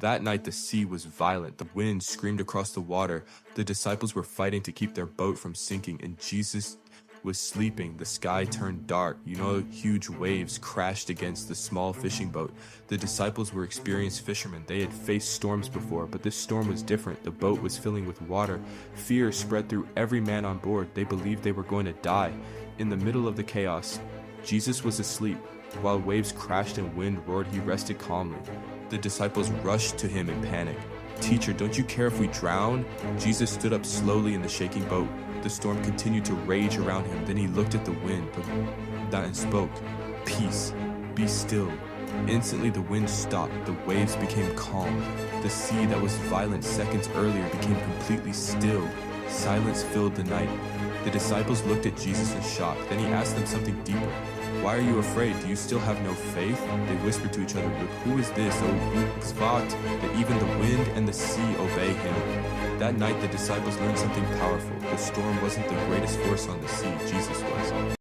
That night the sea was violent. The wind screamed across the water. The disciples were fighting to keep their boat from sinking, and Jesus was sleeping. The sky turned dark. Huge waves crashed against the small fishing boat. The disciples were experienced fishermen. They had faced storms before, but this storm was different. The boat was filling with water. Fear spread through every man on board. They believed they were going to die. In the middle of the chaos, Jesus was asleep. While waves crashed and wind roared, he rested calmly. The disciples rushed to him in panic. "Teacher, don't you care if we drown?" Jesus stood up slowly in the shaking boat. The storm continued to rage around him. Then he looked at the wind and spoke, "Peace, be still." Instantly the wind stopped. The waves became calm. The sea that was violent seconds earlier became completely still. Silence filled the night. The disciples looked at Jesus in shock. Then he asked them something deeper. "Why are you afraid? Do you still have no faith?" They whispered to each other, "But who is this, that even the wind and the sea obey him?" That night the disciples learned something powerful. The storm wasn't the greatest force on the sea, Jesus was.